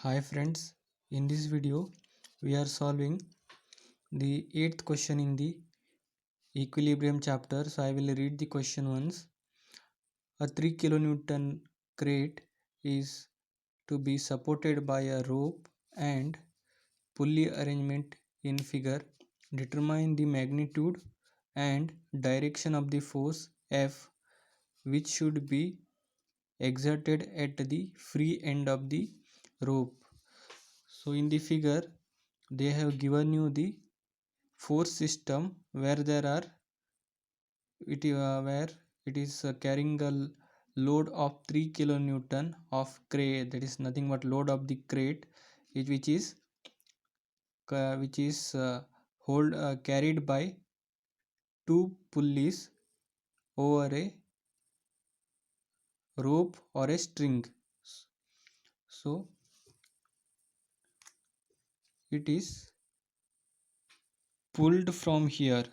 Hi friends, in this video we are solving the 8th question in the equilibrium chapter. So I will read the question once. A 3 kilonewton crate is to be supported by a rope and pulley arrangement in figure. Determine the magnitude and direction of the force F which should be exerted at the free end of the rope. So in the figure they have given you the force system where where it is carrying a load of 3 kilonewton of crate, that is nothing but load of the crate which is hold carried by two pulleys over a rope or a string. So it is pulled from here,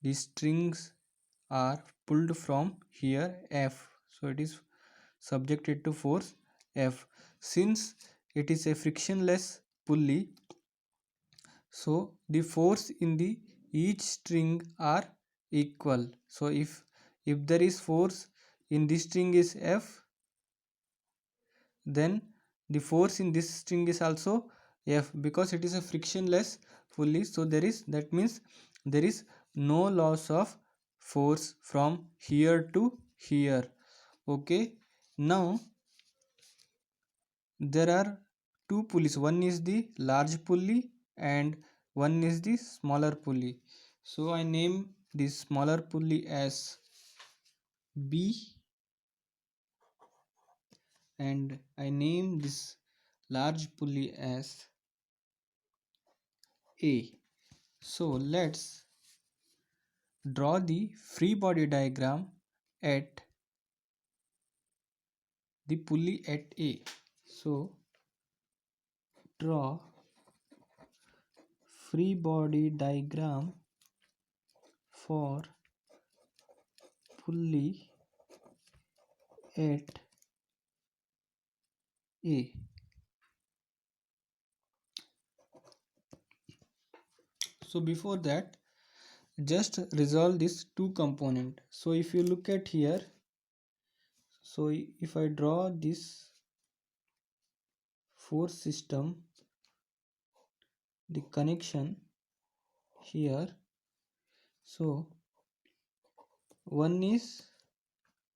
the strings are pulled from here F, so it is subjected to force F. Since it is a frictionless pulley, so the force in the each string are equal. So if there is force in this string is F, then the force in this string is also F, because it is a frictionless pulley. So that means there is no loss of force from here to here. Okay, now there are two pulleys, one is the large pulley and one is the smaller pulley. So I name this smaller pulley as B and I name this large pulley as A. So let's draw the free body diagram at the pulley at A. So draw free body diagram for pulley at A. So before that, just resolve this two component. So if you look at here, so if I draw this force system, the connection here, so one is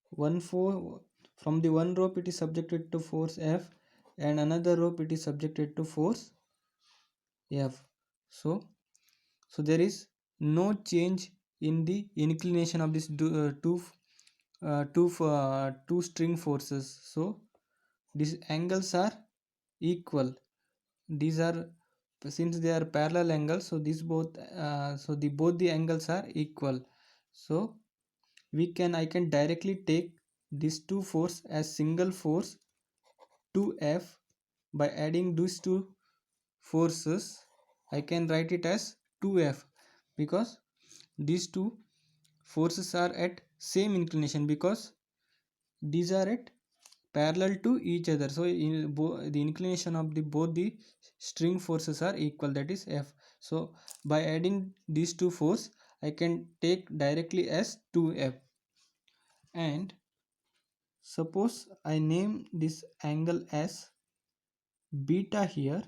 one for from the one rope it is subjected to force F and another rope it is subjected to force F. So there is no change in the inclination of these two string forces. So these angles are equal. These are, since they are parallel angles, so these both the angles are equal. So I can directly take these two force as single force 2F. By adding these two forces I can write it as 2F, because these two forces are at same inclination, because these are at parallel to each other. So the inclination of both the string forces are equal, that is F. So by adding these two force I can take directly as 2F. And suppose I name this angle as beta here.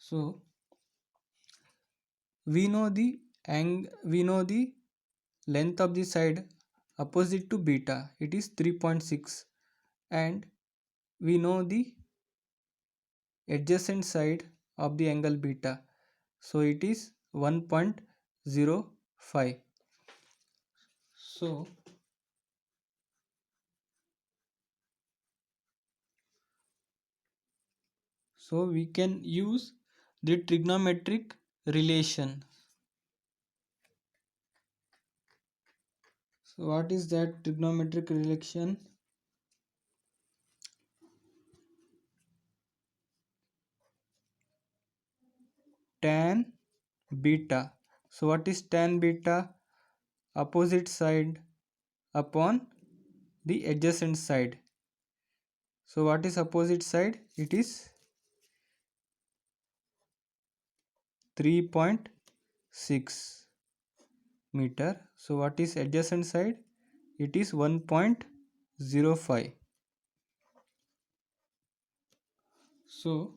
So we know the length of the side opposite to beta, it is 3.6, and we know the adjacent side of the angle beta, so it is 1.05. So we can use the trigonometric relation. So what is that trigonometric relation? Tan beta. So what is tan beta? Opposite side upon the adjacent side. So what is opposite side? It is 3.6 meter. So what is adjacent side? It is 1.05. So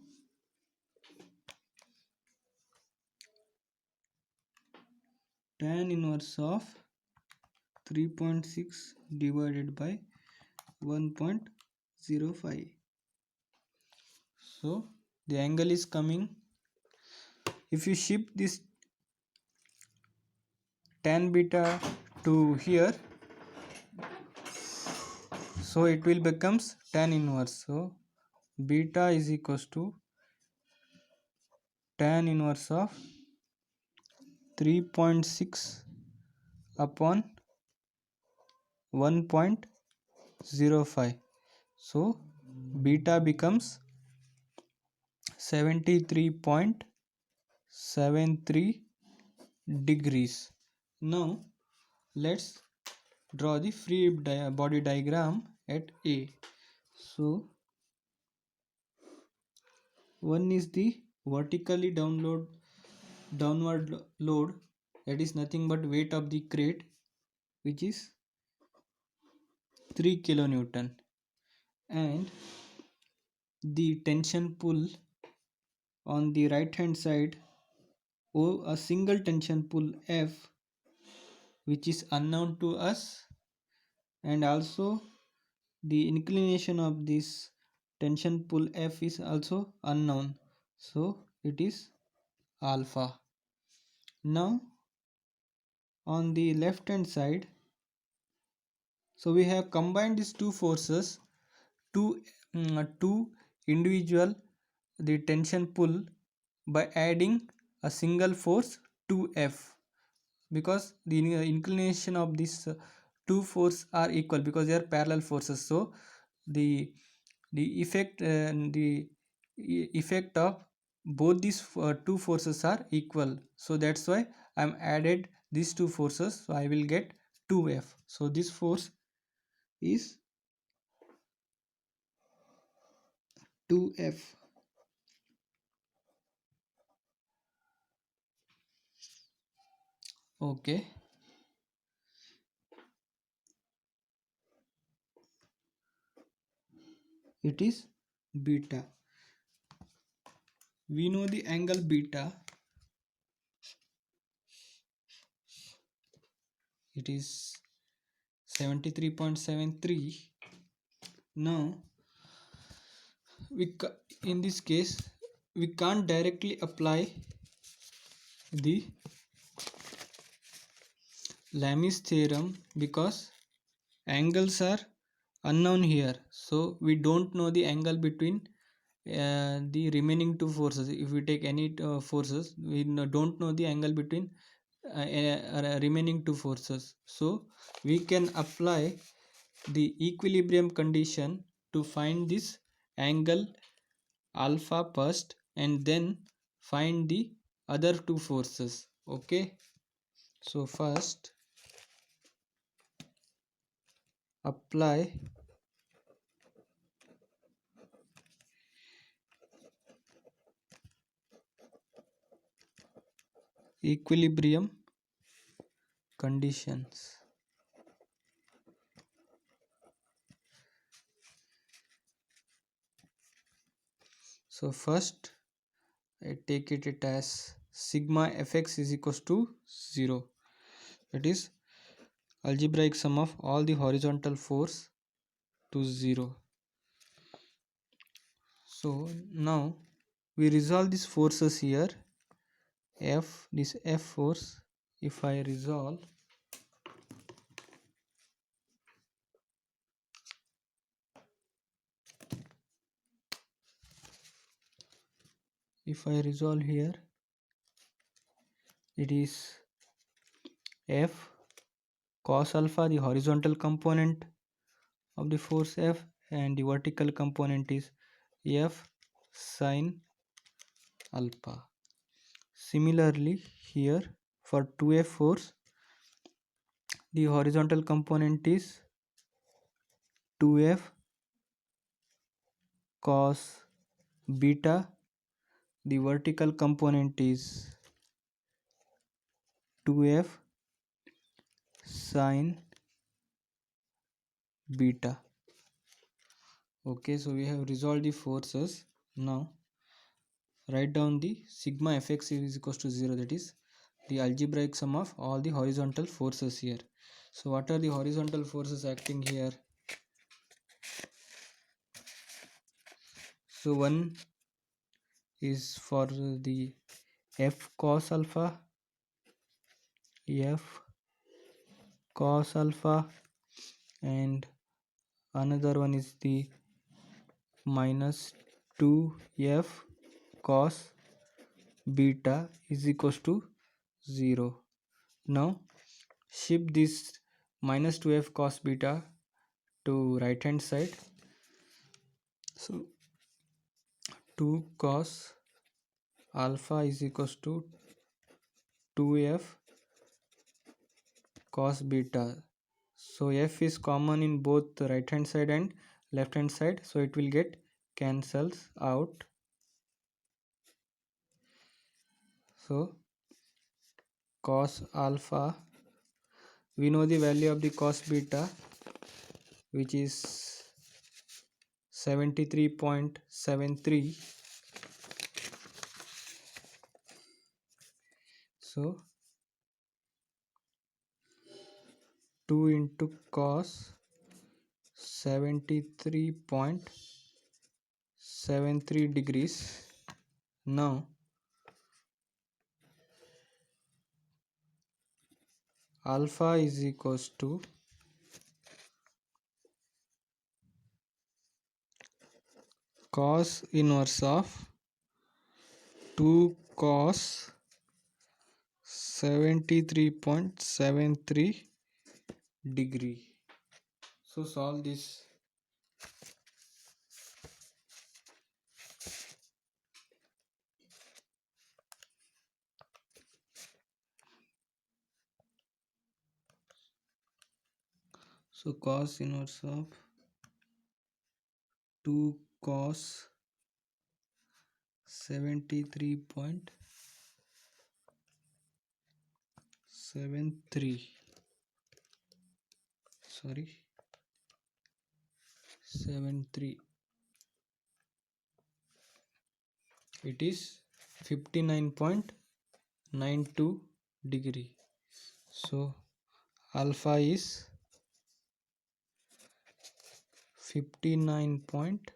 tan inverse of 3.6 divided by 1.05. So the angle is coming. If you shift this tan beta to here, so it will becomes tan inverse. So beta is equals to tan inverse of 3.6 upon 1.05. So beta becomes 73.73 degrees. Now let's draw the free body diagram at A. So one is the vertically downward load, that is nothing but weight of the crate, which is 3 kilonewton, and the tension pull on the right hand side, or a single tension pull F, which is unknown to us, and also the inclination of this tension pull F is also unknown, so it is alpha. Now on the left hand side, so we have combined these two forces, two individual the tension pull, by adding a single force 2F, because the inclination of these two forces are equal because they are parallel forces. So the effect of both these two forces are equal, so that's why I'm added these two forces, so I will get 2F. So this force is 2F. Okay, it is beta. We know the angle beta, it is 73.73. Now in this case we can't directly apply the Lami's theorem because angles are unknown here, so we don't know the angle between the remaining two forces. If we take any forces, we don't know the angle between remaining two forces, so we can apply the equilibrium condition to find this angle alpha first and then find the other two forces. Okay, so first apply equilibrium conditions. So first I take it as sigma fx is equals to 0, that is algebraic sum of all the horizontal force to 0. So now we resolve these forces here. This F force, if I resolve, here, it is F cos alpha, the horizontal component of the force F, and the vertical component is F sin alpha. Similarly here for 2F force, the horizontal component is 2F cos beta, the vertical component is 2f sin beta. Okay, so we have resolved the forces. Now write down the sigma fx is equals to 0, that is the algebraic sum of all the horizontal forces here. So what are the horizontal forces acting here? So one is for the f cos alpha, f cos alpha, and another one is the minus 2f cos beta is equals to 0. Now shift this minus 2f cos beta to right hand side. So 2 cos alpha is equals to 2f cos beta. So f is common in both the right hand side and left hand side, so it will get cancels out. So cos alpha, we know the value of the cos beta, which is 73.73. So 2 into cos 73.73 degrees. Now alpha is equals to cos inverse of 2 cos 73.73 degree. So solve this. So cos inverse of 2 cos 73.73, sorry, 73, it is 59.92 degree. So alpha is 59 point,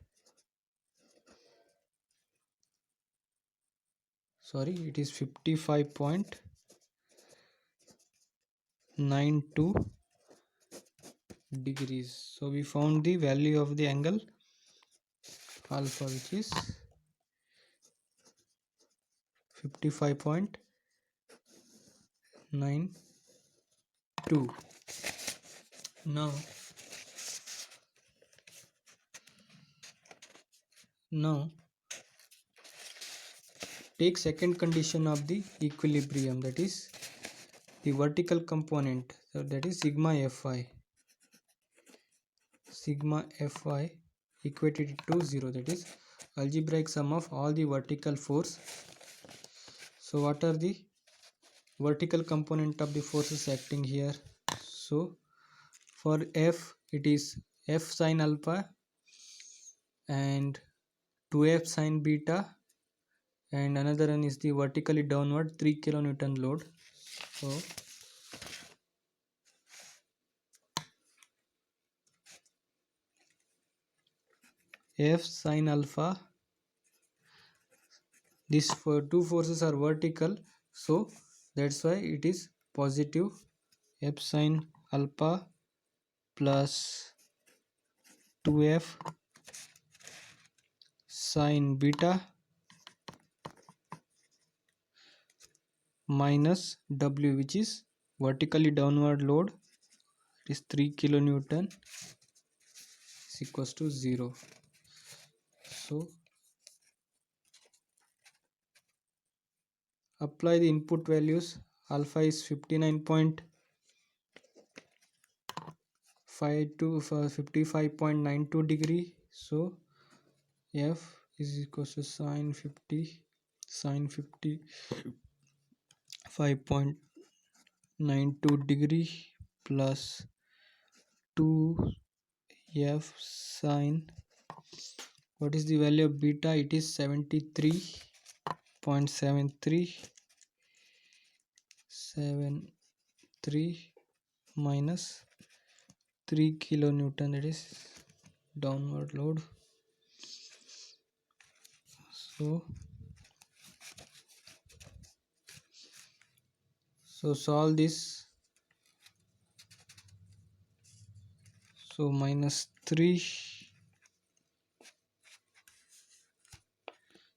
sorry, it is 55.92 degrees. So we found the value of the angle alpha, which is 55.92. Now take second condition of the equilibrium, that is the vertical component, so that is sigma fy equated to 0, that is algebraic sum of all the vertical force. So what are the vertical component of the forces acting here? So for f, it is f sin alpha and 2f sin beta, and another one is the vertically downward 3 kilonewton load. So f sin alpha, these two forces are vertical, so that's why it is positive. F sin alpha plus 2f sin beta minus w, which is vertically downward load, it is 3 kilonewton, is equals to 0. So apply the input values. Alpha is 59.5 to 55.92 degree. So F is equals to sine 55.92 degree plus 2f sine, what is the value of beta? It is 73.73 minus 3 kilonewton, that is downward load. So solve this. So minus 3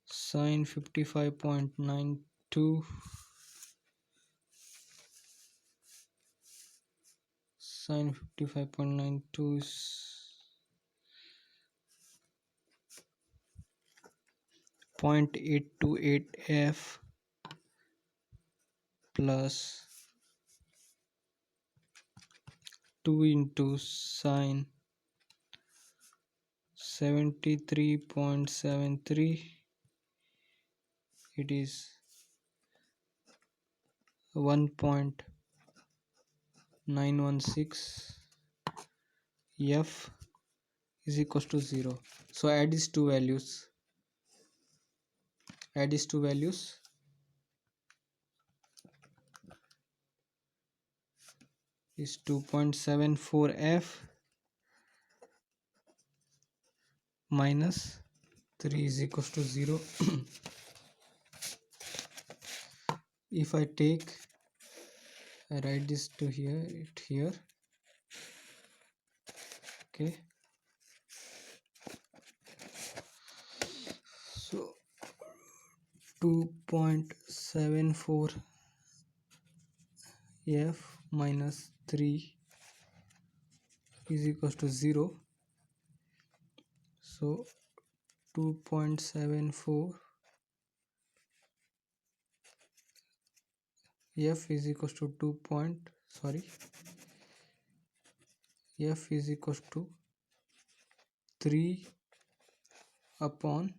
sine 55.92 sine 55.92 is 0.828 f plus 2 into sine 73.73, it is 1.916 f is equals to 0. So add these two values. Is 2.74 f minus 3 is equals to 0. If I write this to here, okay. So 2.74 f minus 3 is equals to 0. So 2.74 f is equals to f is equals to 3 upon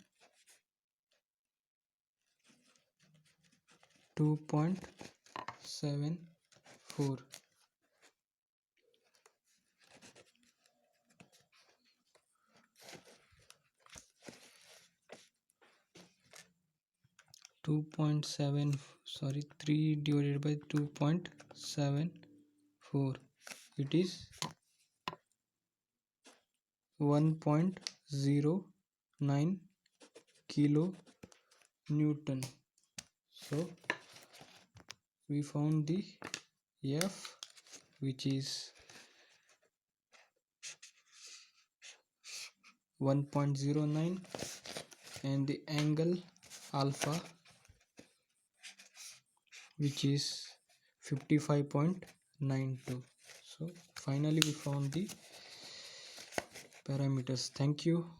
2.74. 3 divided by 2.74, it is 1.09 kilo Newton. So we found the F, which is 1.09, and the angle alpha, which is 55.92. So finally we found the parameters. Thank you.